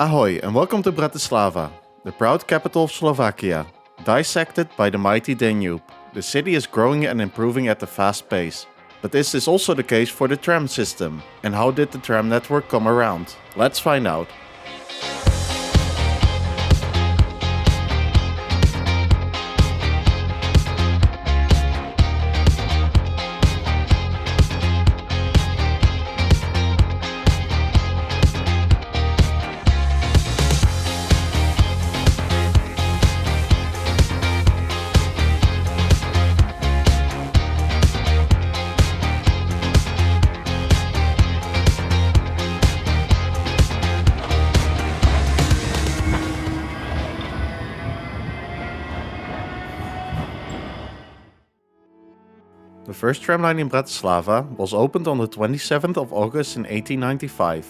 Ahoy and welcome to Bratislava, the proud capital of Slovakia. Dissected by the mighty Danube, the city is growing and improving at a fast pace. But is this also the case for the tram system? And how did the tram network come around? Let's find out. The first tram line in Bratislava was opened on the 27th of August in 1895.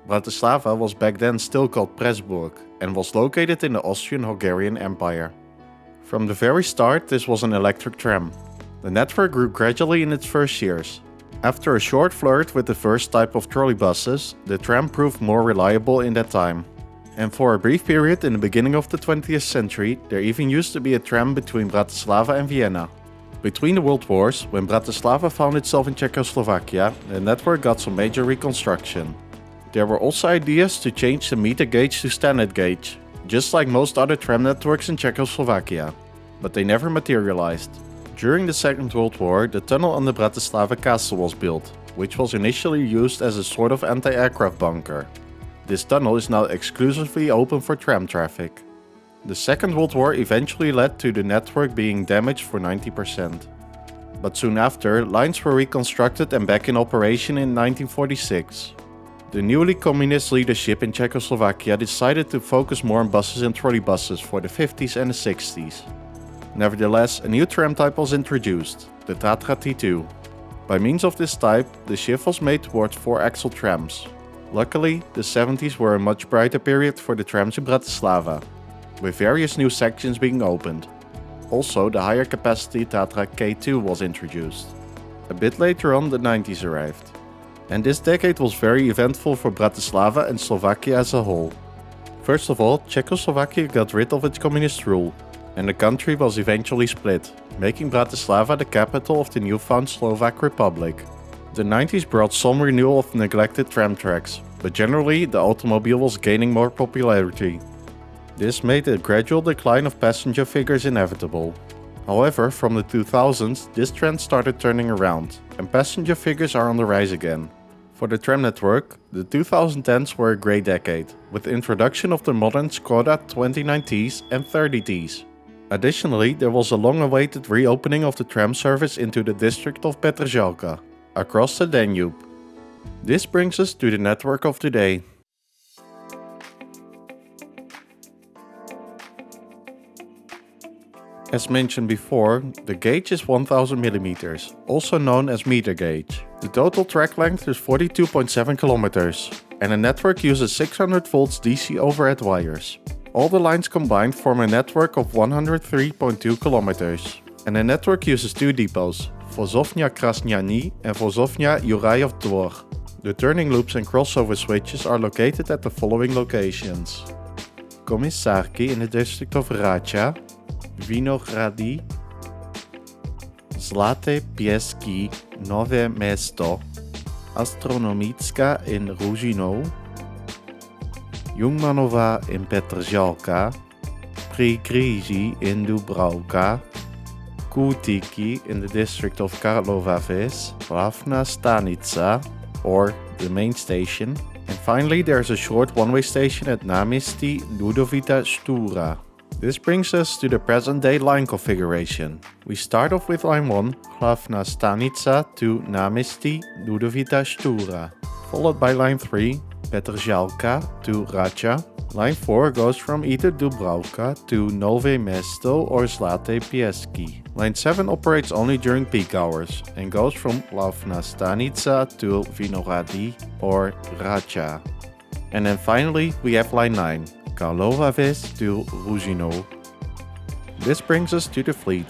Bratislava was back then still called Pressburg and was located in the Austrian-Hungarian Empire. From the very start, this was an electric tram. The network grew gradually in its first years. After a short flirt with the first type of trolleybuses, the tram proved more reliable in that time. And for a brief period in the beginning of the 20th century, there even used to be a tram between Bratislava and Vienna. Between the World Wars, when Bratislava found itself in Czechoslovakia, the network got some major reconstruction. There were also ideas to change the meter gauge to standard gauge, just like most other tram networks in Czechoslovakia, but they never materialized. During the Second World War, the tunnel under Bratislava Castle was built, which was initially used as a sort of anti-aircraft bunker. This tunnel is now exclusively open for tram traffic. The Second World War eventually led to the network being damaged for 90%. But soon after, lines were reconstructed and back in operation in 1946. The newly communist leadership in Czechoslovakia decided to focus more on buses and trolleybuses for the 50s and the 60s. Nevertheless, a new tram type was introduced, the Tatra T2. By means of this type, the shift was made towards 4-axle trams. Luckily, the 70s were a much brighter period for the trams in Bratislava, with various new sections being opened. Also, the higher capacity Tatra K2 was introduced. A bit later on, the 90s arrived. And this decade was very eventful for Bratislava and Slovakia as a whole. First of all, Czechoslovakia got rid of its communist rule, and the country was eventually split, making Bratislava the capital of the newfound Slovak Republic. The 90s brought some renewal of neglected tram tracks, but generally the automobile was gaining more popularity. This made a gradual decline of passenger figures inevitable. However, from the 2000s, this trend started turning around, and passenger figures are on the rise again. For the tram network, the 2010s were a great decade, with the introduction of the modern Skoda 29Ts and 30Ts. Additionally, there was a long-awaited reopening of the tram service into the district of Petržalka, across the Danube. This brings us to the network of today. As mentioned before, the gauge is 1000 mm, also known as meter gauge. The total track length is 42.7 km, and the network uses 600 volts DC overhead wires. All the lines combined form a network of 103.2 km, and the network uses two depots, Vozovna Krasnyani and Vozovna Jurajov Dvor. The turning loops and crossover switches are located at the following locations: Komisarki in the district of Racha, Vinohrady, Zlaté Pieski, Nové Mesto, Astronomická in Ružinov, Jungmanová in Petržalka, Prikryží in Dubravka, Kútiky in the district of Karlova Ves, Hlavná stanica, or the main station, and finally there is a short one-way station at Náměstí Ludovita Štúra. This brings us to the present-day line configuration. We start off with line 1, Hlavná stanica to Náměstí Ludovita Štúra, followed by line 3, Petržalka to Racha. Line 4 goes from either Dubravka to Nové Mesto or Zlaté Pieski. Line 7 operates only during peak hours and goes from Hlavná stanica to Vinohrady or Racha. And then finally we have line 9, Karlova Ves to Ružinov. This brings us to the fleet.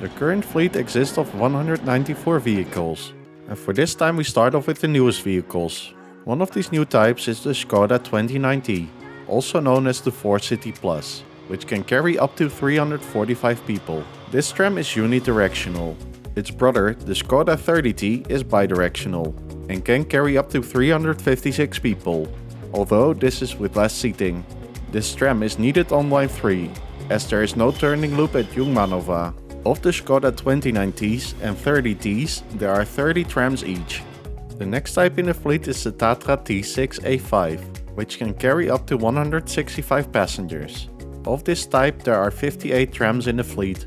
The current fleet exists of 194 vehicles, and for this time we start off with the newest vehicles. One of these new types is the Skoda 29T, also known as the 4City Plus, which can carry up to 345 people. This tram is unidirectional. Its brother, the Skoda 30T, is bidirectional and can carry up to 356 people, although this is with less seating. This tram is needed on line 3, as there is no turning loop at Jungmanova. Of the Skoda 29Ts and 30Ts, there are 30 trams each. The next type in the fleet is the Tatra T6A5, which can carry up to 165 passengers. Of this type, there are 58 trams in the fleet.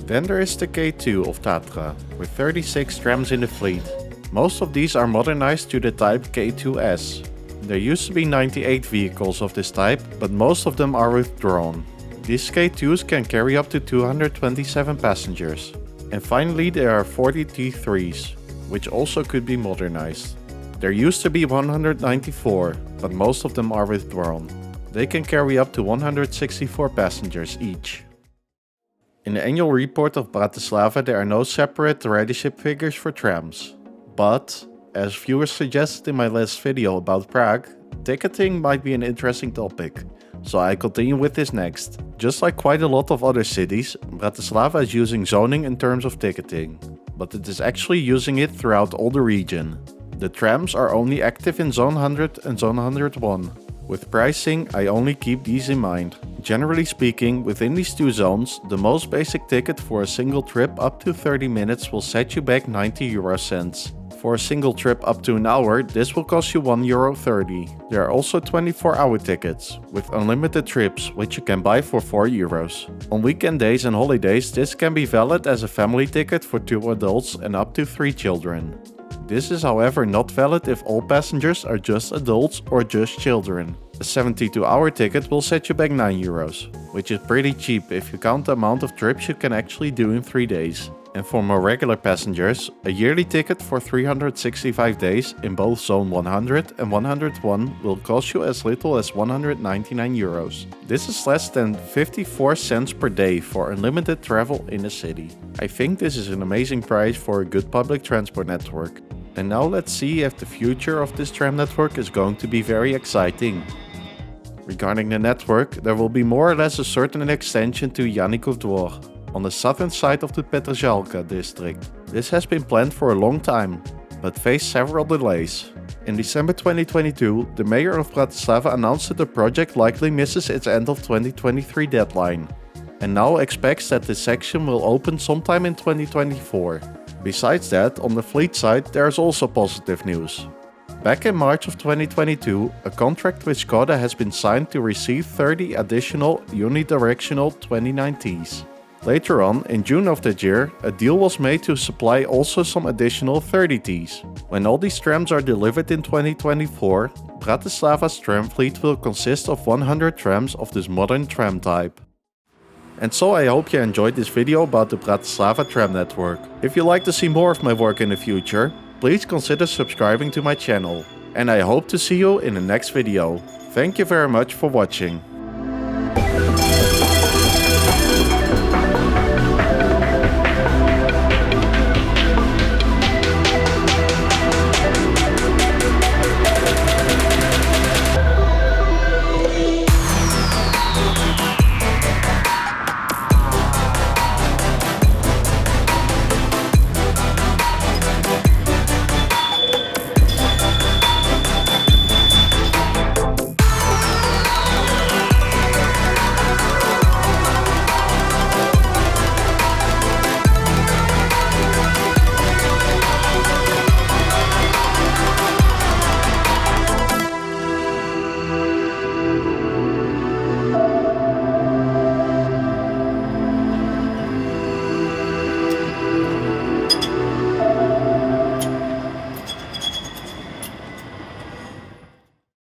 Then there is the K2 of Tatra, with 36 trams in the fleet. Most of these are modernized to the type K2S. There used to be 98 vehicles of this type, but most of them are withdrawn. These K2s can carry up to 227 passengers. And finally, there are 40 T3s, which also could be modernized. There used to be 194, but most of them are withdrawn. They can carry up to 164 passengers each. In the annual report of Bratislava, there are no separate ridership figures for trams. But, as viewers suggested in my last video about Prague, ticketing might be an interesting topic, so I continue with this next. Just like quite a lot of other cities, Bratislava is using zoning in terms of ticketing, but it is actually using it throughout all the region. The trams are only active in Zone 100 and Zone 101. With pricing, I only keep these in mind. Generally speaking, within these two zones, the most basic ticket for a single trip up to 30 minutes will set you back 90 euro cents. For a single trip up to an hour, this will cost you €1.30. There are also 24-hour tickets, with unlimited trips, which you can buy for €4. On weekend days and holidays, this can be valid as a family ticket for 2 adults and up to 3 children. This is however not valid if all passengers are just adults or just children. A 72-hour ticket will set you back €9, which is pretty cheap if you count the amount of trips you can actually do in 3 days. And for more regular passengers, a yearly ticket for 365 days in both Zone 100 and 101 will cost you as little as €199. This is less than 54 cents per day for unlimited travel in a city. I think this is an amazing price for a good public transport network. And now let's see if the future of this tram network is going to be very exciting. Regarding the network, there will be more or less a certain extension to Janikov Dvor, on the southern side of the Petržalka district. This has been planned for a long time, but faced several delays. In December 2022, the mayor of Bratislava announced that the project likely misses its end of 2023 deadline, and now expects that this section will open sometime in 2024. Besides that, on the fleet side, there is also positive news. Back in March of 2022, a contract with Skoda has been signed to receive 30 additional unidirectional 29Ts. Later on, in June of that year, a deal was made to supply also some additional 30Ts. When all these trams are delivered in 2024, Bratislava's tram fleet will consist of 100 trams of this modern tram type. And so I hope you enjoyed this video about the Bratislava tram network. If you'd like to see more of my work in the future, please consider subscribing to my channel. And I hope to see you in the next video. Thank you very much for watching.